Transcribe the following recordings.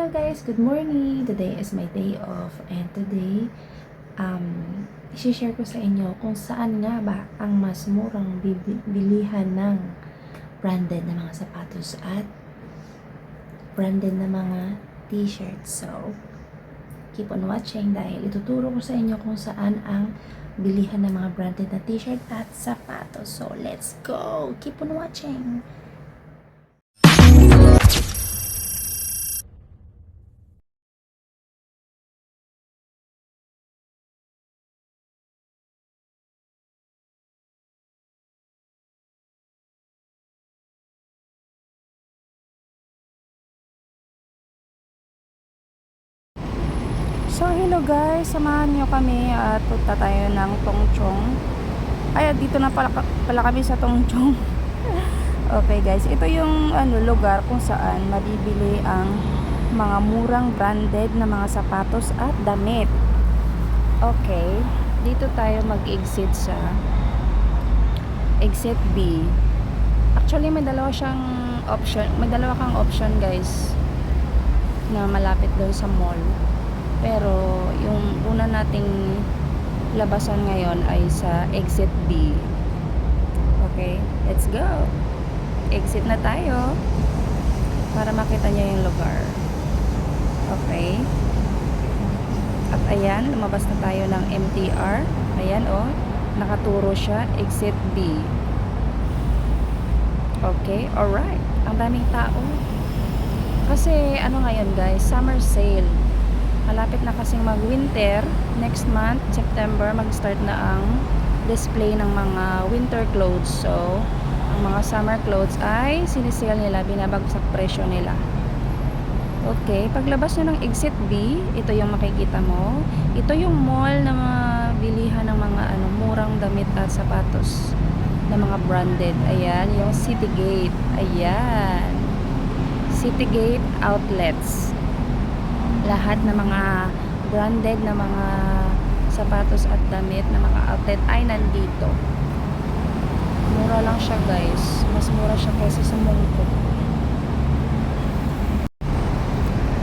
Hello guys, good morning. Today is my day off and today i-share ko sa inyo kung saan nga ba ang mas murang bilihan ng branded na mga sapatos at branded na mga t-shirts. So, keep on watching dahil ituturo ko sa inyo kung saan ang bilihan ng mga branded na t-shirt at sapatos. So, let's go! Keep on watching! So hello guys, samahan nyo kami at punta tayo ng Tongchong. Ay, dito na pala kami sa Tongchong. Okay guys, ito yung lugar kung saan mabibili ang mga murang branded na mga sapatos at damit. Okay, dito tayo mag-exit sa exit B. Actually may dalawa siyang option, may dalawa kang option guys na malapit doon sa mall. Pero yung una nating labasan ngayon ay sa exit B. Okay, let's go. Exit na tayo para makita niyo yung lugar. Okay. At ayan, lumabas na tayo ng MTR. Ayan oh, nakaturo siya, exit B. Okay, alright. Ang daming tao. Kasi ano ngayon guys, summer sale. Malapit na kasing mag-winter. Next month, September, mag-start na ang display ng mga winter clothes. So, ang mga summer clothes ay sinisale nila, binabagsak presyo nila. Okay, paglabas nyo ng exit B, ito yung makikita mo. Ito yung mall na mga bilihan ng mga murang damit at sapatos na mga branded. Ayan, yung Citygate. Ayan. Citygate Outlets. Lahat ng mga branded na mga sapatos at damit na mga outlet ay nandito. Mura lang siya guys. Mas mura siya kaysa sa Mungko.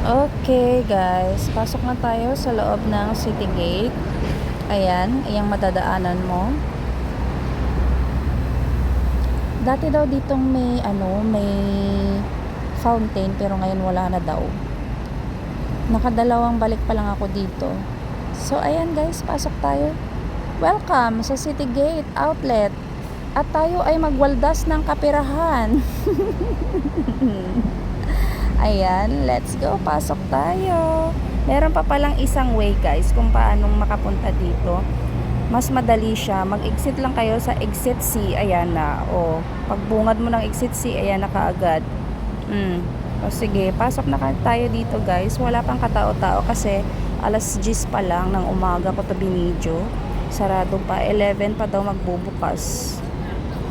Okay guys, pasok na tayo sa loob ng Citygate. Ayan, yung madadaanan mo. Dati daw ditong may may fountain pero ngayon wala na daw. Nakadalawang balik pa lang ako dito. So ayan guys, pasok tayo. Welcome sa Citygate Outlet. At tayo ay magwaldas ng kapirahan. Ayan, let's go. Pasok tayo. Meron pa palang isang way guys kung paano makapunta dito. Mas madali siya. Mag-exit lang kayo sa exit C. Ayan na. O, pagbungad mo ng exit C, ayan na kaagad. O sige, pasok na tayo dito guys. Wala pang katao-tao kasi alas 10 pa lang ng umaga ko to binidyo. Sarado pa, 11 pa daw magbubukas.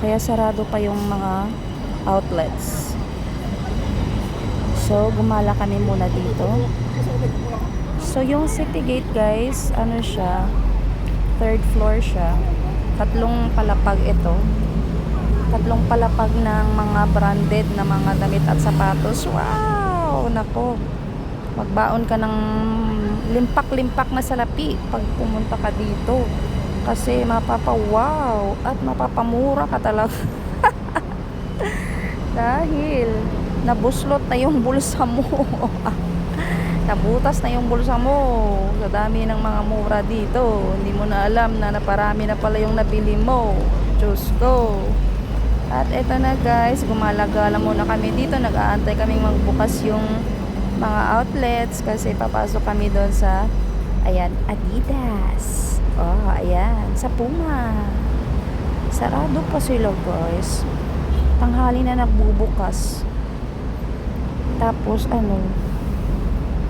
Kaya sarado pa yung mga outlets. So, gumala kami muna dito. So, yung Citygate guys, ano siya, 3rd floor siya. 3 palapag ito. 3 palapag ng mga branded na mga damit at sapatos. Wow! Nako. Magbaon ka ng limpak-limpak na salapi pag pumunta ka dito. Kasi mapapa-wow at mapapamura ka talaga. Dahil nabuslot na yung bulsa mo. Nabutas na yung bulsa mo. Sa dami ng mga mura dito. Hindi mo na alam na naparami na pala yung nabili mo. Diyos ko. At eto na guys, gumalagala muna kami dito. Nag-aantay kaming magbukas yung mga outlets kasi papasok kami doon sa ayan, Adidas. Oh, ayan, sa Puma. Sarado pa sila guys. Tanghali na nagbubukas. Tapos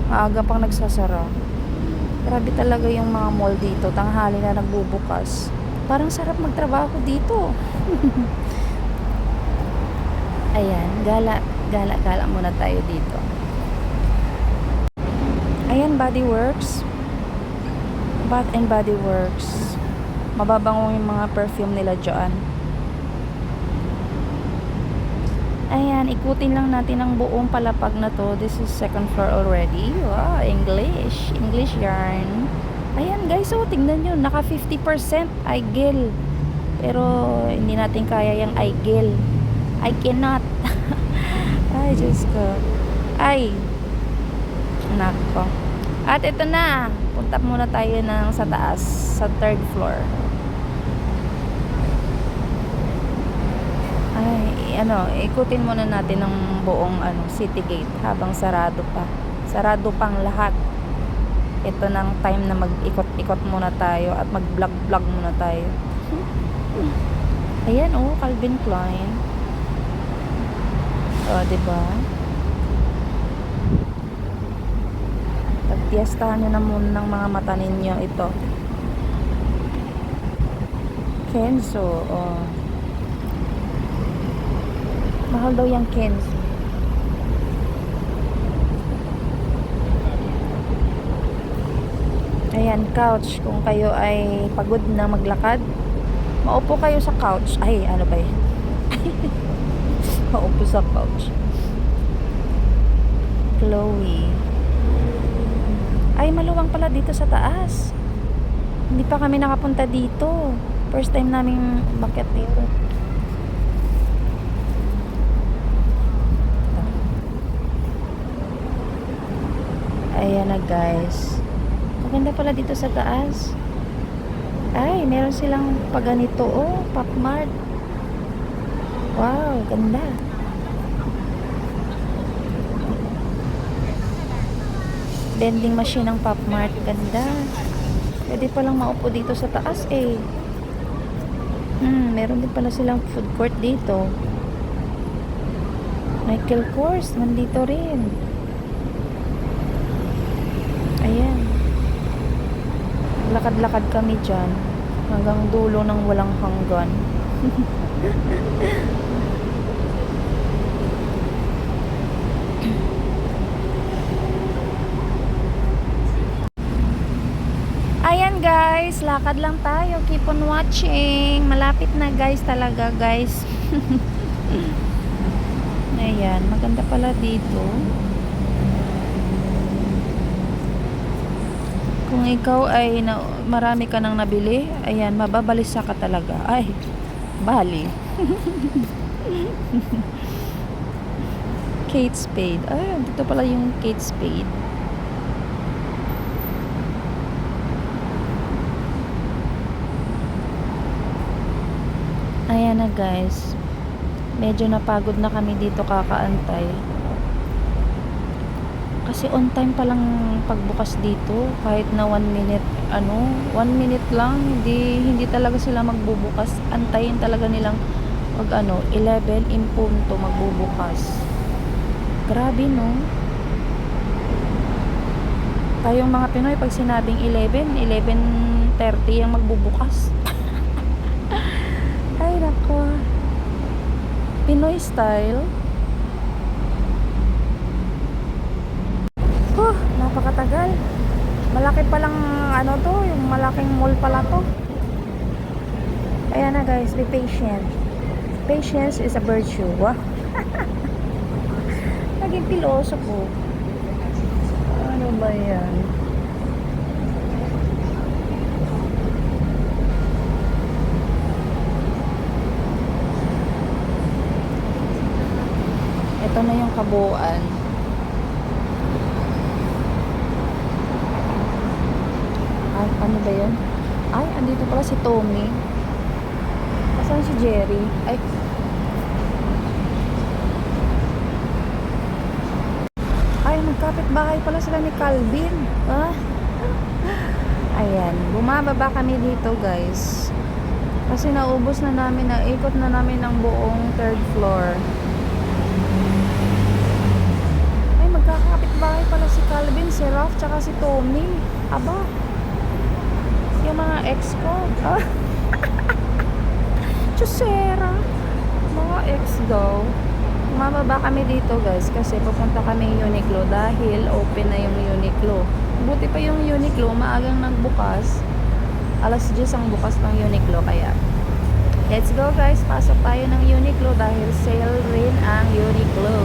maaga pang nagsasara. Grabe talaga yung mga mall dito. Tanghali na nagbubukas. Parang sarap magtrabaho dito. Ayan, gala muna tayo dito. Ayan, Body Works. Bath and Body Works. Mababango yung mga perfume nila dyan. Ayan, ikutin lang natin ang buong palapag na to. This is second floor already. Wow, English. English yarn. Ayan guys, so tingnan nyo. Naka 50% Igel. Pero hindi natin kaya yung Igel. I cannot. Ay, Diyos ko. Ay. Nako. At ito na. Punta muna tayo sa taas. Sa third floor. Ay, ikutin muna natin ang buong city gate habang sarado pa. Sarado pang lahat. Ito nang time na mag-ikot-ikot muna tayo at mag-vlog-vlog muna tayo. Ayan, Calvin Klein. Diba? Pagtiyastahan nyo na muna ng mga mata ninyo ito. Kenzo, mahal daw yung Kenzo. Ayan, couch. Kung kayo ay pagod na maglakad, maupo kayo sa couch. Ay, ano ba yan? Maupo sa couch. Chloe. Ay, maluwang pala dito sa taas. Hindi pa kami nakapunta dito. First time namin bakit dito. Ayan na guys. Maganda pala dito sa taas. Ay, meron silang paganito. Pop Mart. Wow, ganda. Vending machine ng Pop Mart. Ganda. Pwede palang maupo dito sa taas meron din pala silang food court dito. Michael Kors, nandito rin. Ayan. Lakad-lakad kami dyan. Hanggang dulo ng walang hanggan. Ayan guys, lakad lang tayo. Keep on watching. Malapit na guys talaga guys. Ayan, maganda pala dito. Kung ikaw ay marami ka nang nabili, ayan, mababalisa ka talaga. Ay, bali. Kate Spade. Ay, dito pala yung Kate Spade. Ayan na guys. Medyo napagod na kami dito kakaantay. Kasi on time pa lang pagbukas dito. Kahit na 1 minute, 1 minute lang. Hindi talaga sila magbubukas. Antayin talaga nilang 11 in punto magbubukas. Grabe no. Tayong mga Pinoy pag sinabing 11:30 ang magbubukas. Ay nako. Pinoy style. Napakatagal. Malaki palang to, yung malaking mall pala to. Ayan na guys, be patient. Patience is a virtue. Naging pilosopo. Ano ba yan? Ito na yung kabuuan. Ay, ano ba yan? Ay, andito pala si Tommy. Asan si Jerry? Ay. Ay, magkapit-bahay pala sila ni Calvin. Ayan, bumababa kami dito guys. Kasi naubos na namin, naikot na namin ang buong third floor. Ay, magkakapit-bahay pala si Calvin, si Ralph, tsaka si Tommy. Aba, yung mga ex ko. Chusera. Mga ex daw. Mababa kami dito guys kasi pupunta kami Uniqlo dahil open na yung Uniqlo. Buti pa yung Uniqlo maagang nagbukas. Alas 10 ang bukas ng Uniqlo kaya Let's go guys, pasok tayo ng Uniqlo dahil sale rin ang Uniqlo.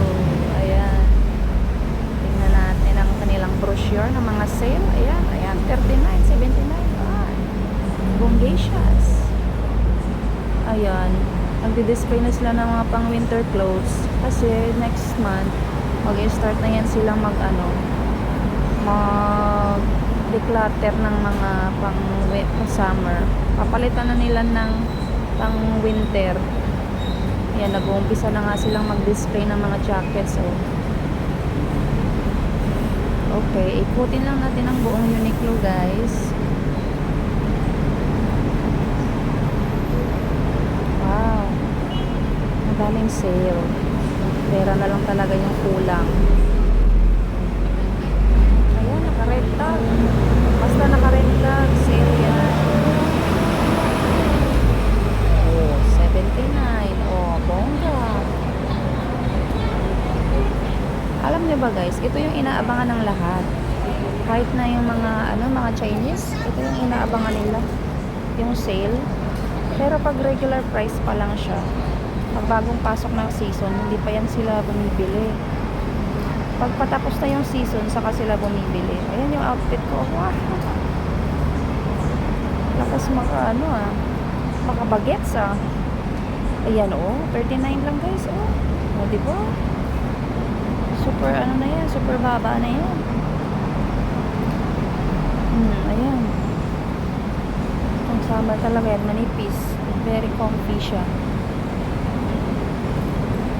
Ayan. Tingnan natin ang kanilang brochure ng mga sale. Ayan, ayan, 39, 79. Ayan. Bonggacious. Ayan. Nagdi-display na sila ng mga pang winter clothes kasi next month mag-start na yan silang mag-declutter ng mga pang summer. Papalitan na nila ng pang winter. Ayan, nag-uumpisa na nga silang mag-display ng mga jackets. Oh. Okay, ikutin lang natin ang buong Uniqlo guys. Wow, madaming sale. Pera na lang talaga yung kulang. Ayan, nakarenta. Basta nakarenta, sale yan. Oh, 79. Oh, bongga. Alam niyo ba guys, ito yung inaabangan ng lahat. Kahit na yung mga Chinese, ito yung inaabangan nila. Yung sale. Pero pag regular price pa lang siya, pag bagong pasok ng season, hindi pa yan sila bumibili. Pag patapos na yung season, saka sila bumibili. Ayan yung outfit ko. Wow! Lakas makabagets ah. Ayan oh, 39 lang guys oh. O diba? Super na yan, super baba na yan. Ayan. Ang summer talaga yan, manipis. Very comfy siya.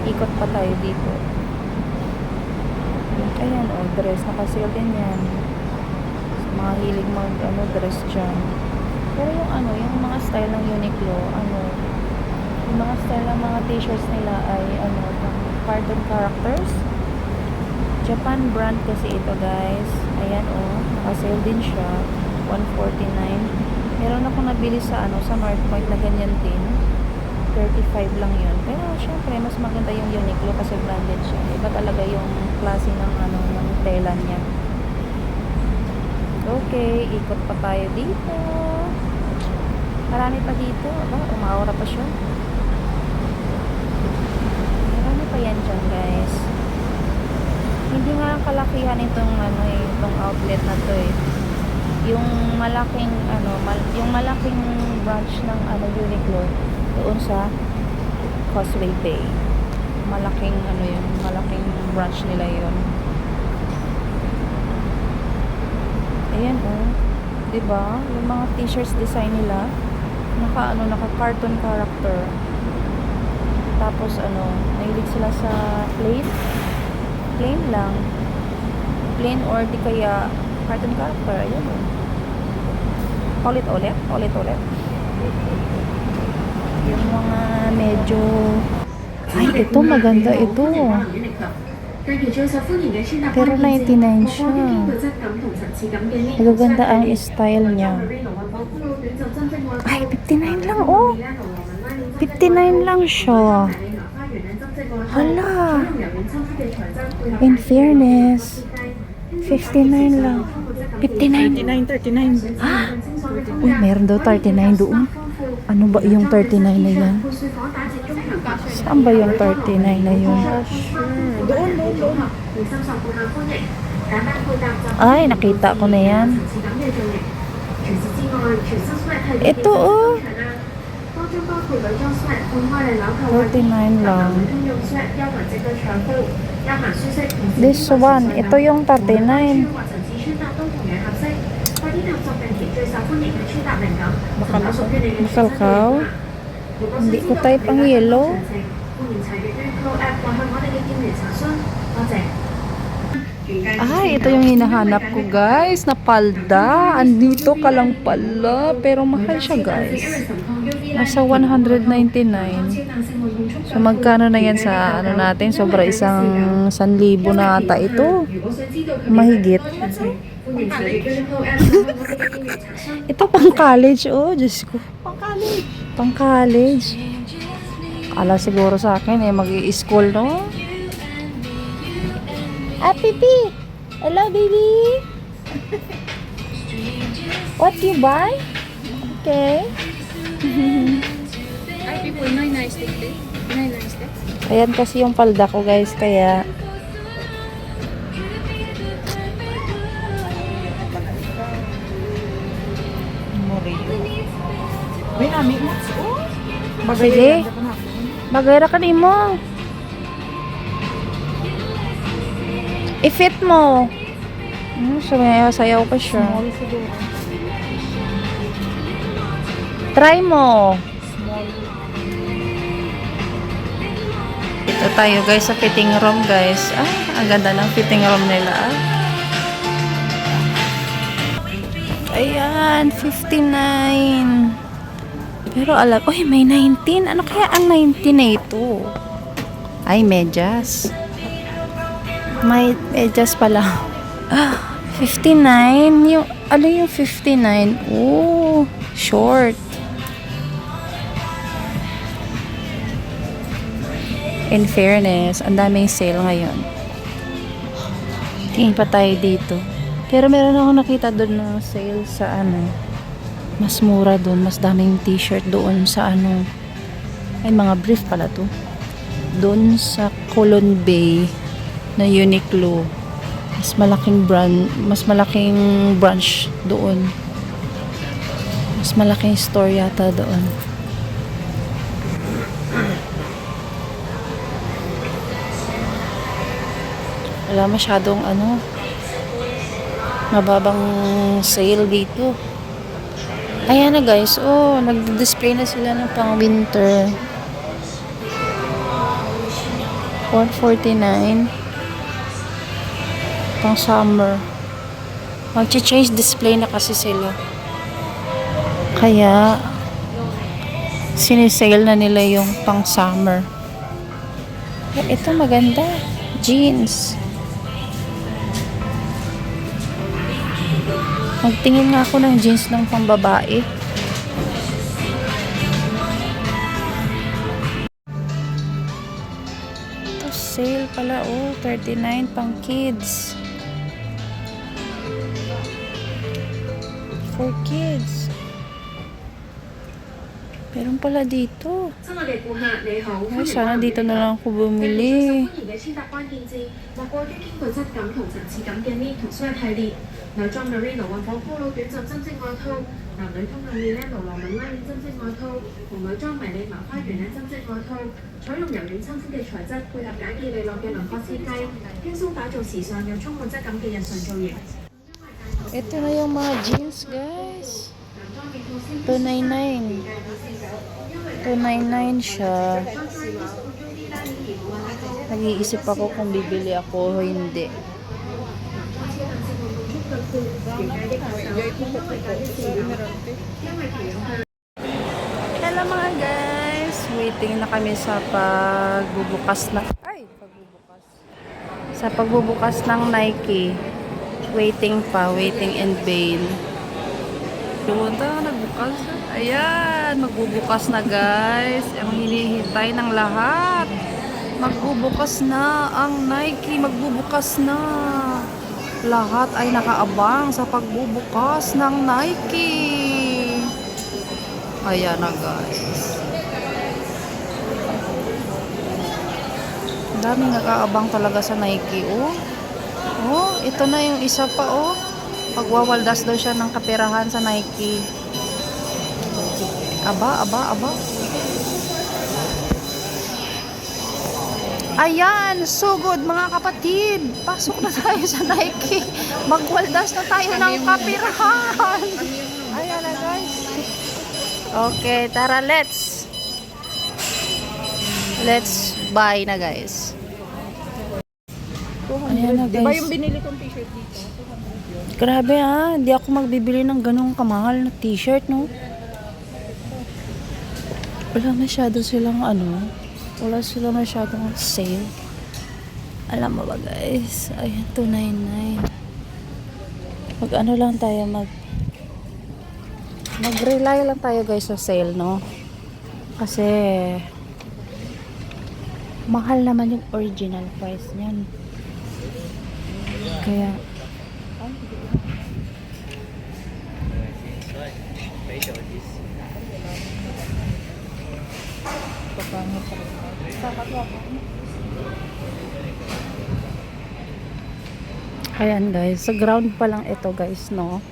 Ikot pa tayo dito. Ayan oh, dress. Naka-sale din yan. Sa mga hilig dress dyan. Pero yung mga style ng Uniqlo, yung mga style ng mga t-shirts nila ay cartoon characters. Japan brand kasi ito guys. Ayan oh, naka-sale din siya. 149. Meron ako nabili sa Mart Point na ganyan din. 35 lang yun. Pero syempre mas maganda yung Uniqlo kasi branded siya. Iba talaga yung klase ng ng tela niya. Okay, ikot pa tayo dito. Marami pa dito. Aba, umaura pa siya. Marami pa yan dyan guys. Hindi nga kalakihan itong itong outlet na to eh. Yung malaking yung malaking branch ng Uniqlo doon sa Causeway Bay. Malaking malaking branch nila yun. Ayan oh. 'Di ba? Yung mga t-shirts design nila naka cartoon character. Tapos mahilig sila sa plain lang. Plain or di kaya cartoon character. Ayan oh. Ulit. Yung mga medyo ito maganda ito. Pero 99 siya. Magaganda ang style niya. Ay, 59 lang oh. 59 lang siya. Hala. In fairness, 59 lang. 59. 39. Ah, uy, meron daw 39 doon. Ano ba yung 39 na yan? Saan ba yung 39 na yun? Doon. Ay, nakita ko na yan. Ito oh. 39 lang. This one, ito yung 39. Makalkaw. Hindi ko type ang yellow. Ay, ito yung hinahanap ko guys, na palda. Andito ka lang pala, pero mahal siya guys. Nasa 199. So magkano na yan sa natin? Sobra isang 1,000 na ata ito. Mahigit. Ito pang college, oh, Diyos ko. Pang college. Ala siguro sa akin mag-i-school, no? Ah, Pipi! Hello, baby! What you buy? Okay. Ayan kasi yung palda ko guys, kaya May nami mo. Bagay sige. yan, dapat na. Bagay ra ka nimo. I-fit mo. Sayaw pa siya. Small siguro. Try mo. Small. Ito tayo guys sa fitting room guys. Ang ganda ng fitting room nila. Ayan, 59. Pero uy, may 19. Ano kaya ang 19 na ito? Ay, medyas. May medyas pala. 59. Ano yung 59? Oh, short. In fairness, ang daming sale ngayon. Tingin pa tayo dito. Pero meron ako nakita doon na sale sa mas mura doon, mas daming t-shirt doon sa ay mga brief pala to. Doon sa Colon Bay na Uniqlo. Mas malaking branch doon. Mas malaking store yata doon. Wala masyadong mababang sale dito. Ayan na guys, nag-display na sila ng pang winter. 149 pang summer. Mag-change display na kasi sila. Kaya sinisale na nila yung pang summer. Ito maganda. Jeans. Magtingin nga ako ng jeans ng pambabae. Ito sale pala, 39 pang kids. For kids. Meron pala dito. Ay, sana dito na lang ako bumili. 女裝 Merino 運貨鋪路短袖針織外套，男女通用面呢羅羅紋拉鏈針織外套，同女裝迷你麻花圓領針織外套，採用柔軟親膚嘅材質，配合簡潔利落嘅輪廓設計，輕鬆打造時尚又充滿質感嘅日常造型。 Ito na yung mga jeans guys. 299. 299 siya. Nag-iisip ako kung bibili ako o hindi. Hello mga guys, waiting na kami sa pagbubukas ng Nike. Waiting in vain. Pumunta, nagbukas. Ayan, magbubukas na guys. Ang hinihintay ng lahat. Magbubukas na ang Nike, magbubukas na. Lahat ay nakaabang sa pagbubukas ng Nike. Ayan na guys. Daming nag-aabang talaga sa Nike. Ito na yung isa pa Pagwawaldas daw siya ng kaperahan sa Nike. Aba. Ayan, so good mga kapatid. Pasok na tayo sa Nike. Magwaldas na tayo ng kapirahan. Ayan na guys. Okay, tara let's buy na guys. Ayan na guys. Diba yung binili kong t-shirt dito? Grabe hindi ako magbibili ng ganong kamahal na t-shirt, no? Wala masyado silang wala sila masyadong sale. Alam mo ba guys? Ayan, 299. Lang tayo, mag-rely lang tayo guys sa sale, no? Kasi mahal naman yung original price niyan. Kaya Ayan guys, sa ground pa lang ito guys, no?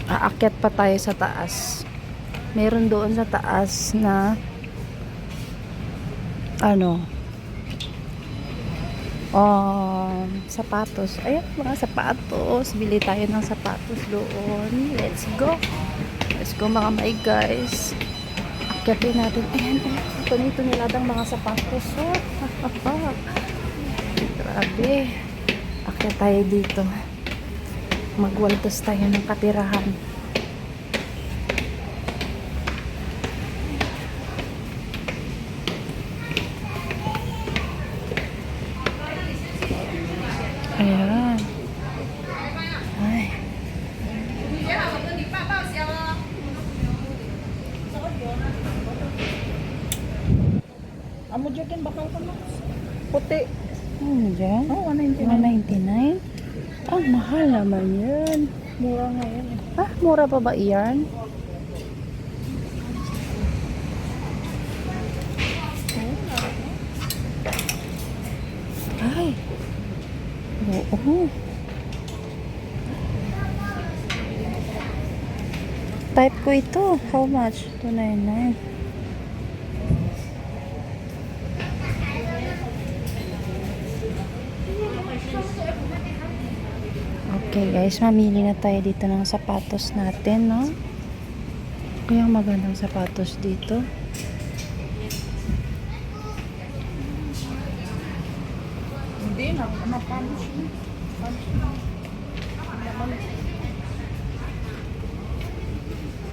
Aakyat pa tayo sa taas. Meron doon sa taas na ano, sapatos. Ayan, mga sapatos. Bili tayo ng sapatos doon. Let's go. Let's go mga my guys. Akyatin natin. Ayan, ito niladang mga sapatos. Oh. Grabe. Akyat tayo dito. Magwaldos tayo ng katirahan. Ayan. Ay. Amo dyan bakal ka mo. Puti. Dyan? Oh, 199. 199? Ah, mahal naman yan. Mura ngayon eh. Ah, mura pa ba iyan? Ay. Oo. Type ko ito. How much? 299. Okay guys, mamili na tayo dito ng sapatos natin, no? Kaya magandang sapatos dito. Hindi na, napamiss mo.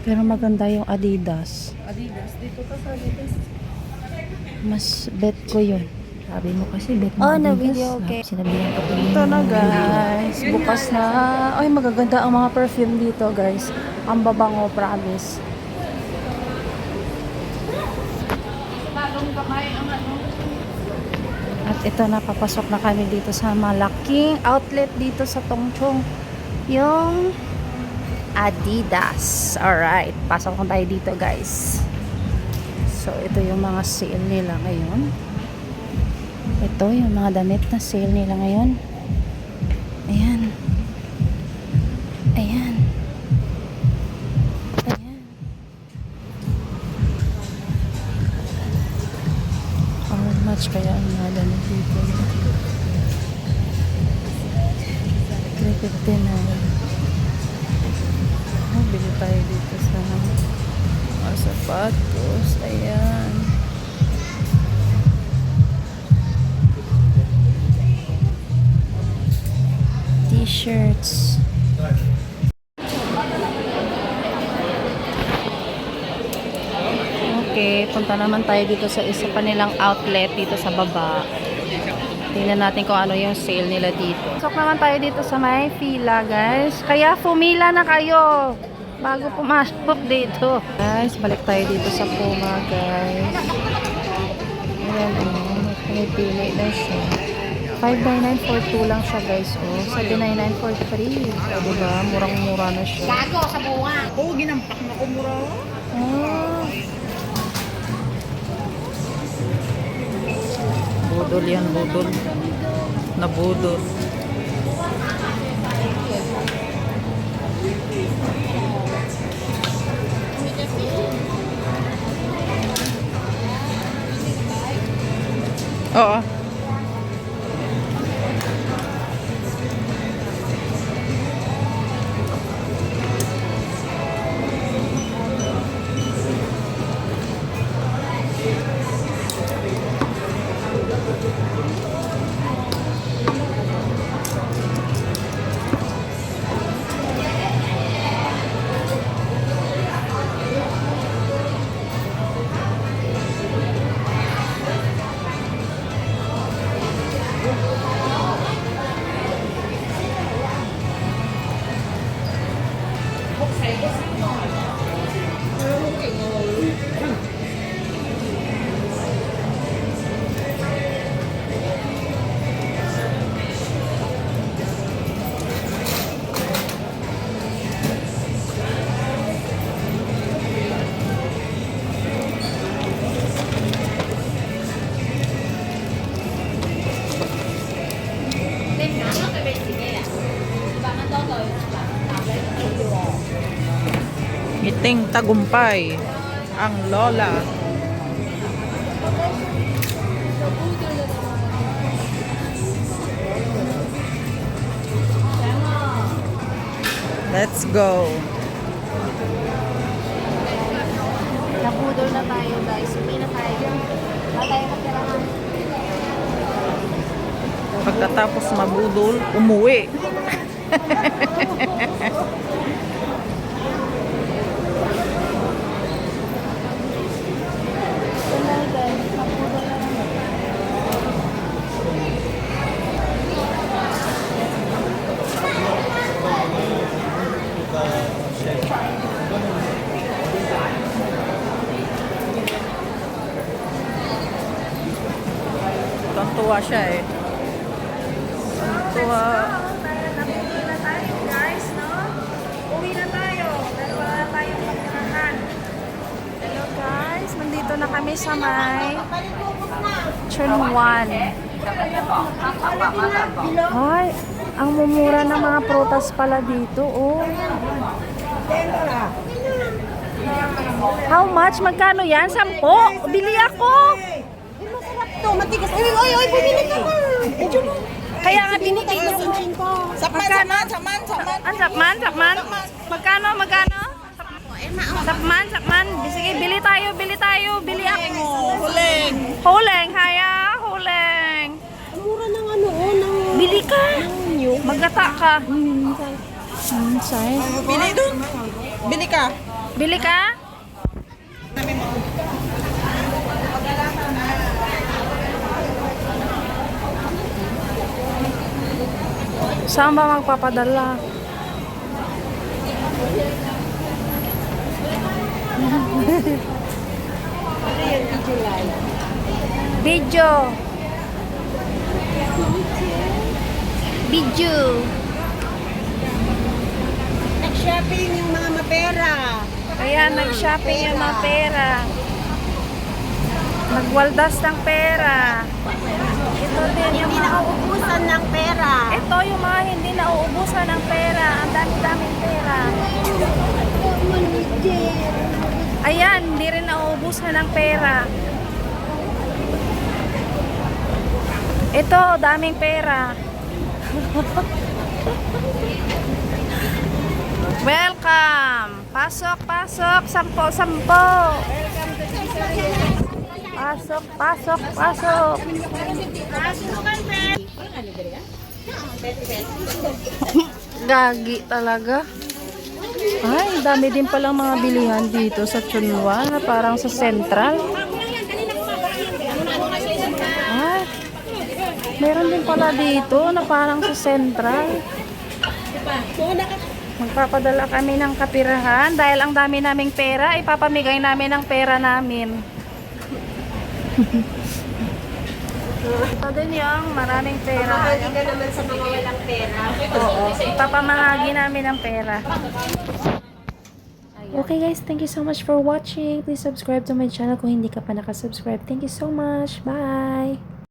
Pero maganda yung Adidas. Adidas, dito ka sa Adidas. Mas bet ko yun. Sabi mo kasi bet mo Oh, Adidas. na video, okay. Sinabihan ko Ito na guys. Bukas na. Ay, magaganda ang mga perfume dito guys. Ang babango, promise. At ito na, papasok na kami dito sa malaking outlet dito sa Tongchong. Yung Adidas. Alright, pasok na tayo dito guys. So, ito yung mga sale nila ngayon. Ito yung mga damit na sale nila ngayon. Ayan. Ayan. Ayan. How much kaya ang mga damit dito? 359. Bili tayo dito sa sapatos. Ayan. T-shirts. Okay, punta naman tayo dito sa isa pa nilang outlet dito sa baba. Tingnan natin kung ano yung sale nila dito. Pasok naman tayo dito sa may fila, guys. Kaya pumila na kayo bago pumasok dito. Guys, balik tayo dito sa Puma, guys. Ayan, pinipili na siya. 599 for 2 lang siya, guys. Oh, 799 for 3. O, diba? Murang-mura na siya. Gago sa bunga. Oo, ginampak na kumura. Ah. Budol yan, budol. Nabudol. Oo. Ngiting tagumpay ang lola. Let's go. Nabudol na tayo guys. Uwi na tayo. Wala tayo kapirahan. Pagkatapos mabudol, umuwi. Ito na guys. Nabudol na naman. Tuntua siya eh. Tuntua. Nabudol na tayo guys, no? Uwi na tayo. Dahil wala na tayong pagkakahan. Hello guys, nandito na kami sa may Chunwan. Ay, ang mumura ng mga prutas pala dito, oh. How much? Magkano yan? 10? Bili ako! Masarap to. Matigas. Oy, bumili ka pa. Kaya nga binigay ko. Sakman. Ang sakman? Magkano? Sakman. Sige, bili tayo. Bili ako. Huleng, haya. Huleng. Mura ng ano, ng... Bili ka. Magata ka. Say. Bili doon. Bili ka. Bili ka? Saan ba magpapadala? Video. Nag-shopping yung mga mapera. Kaya nag-shopping yung mga pera. Nagwaldas ng pera. Ito din yung Hindi mga... nauubusan ng pera. Ito yung mga hindi nauubusan ng pera. Ang dami-daming pera. Ayan, hindi rin nauubusan ng pera. Ito, daming pera. Welcome! Pasok! Sampo! Pasok! Gagi talaga. Ay, dami din palang mga bilihan dito sa Chunwan na parang sa Central. Ay, meron din pala dito na parang sa Central. Magpapadala kami ng kapirahan dahil ang dami naming pera, ipapamigay namin ang pera namin. Ito din yung maraming pera. Mahali ka naman sa mga walang pera. Oo, ipapamahagi namin ang pera. Okay guys, thank you so much for watching. Please subscribe to my channel kung hindi ka pa nakasubscribe. Thank you so much. Bye!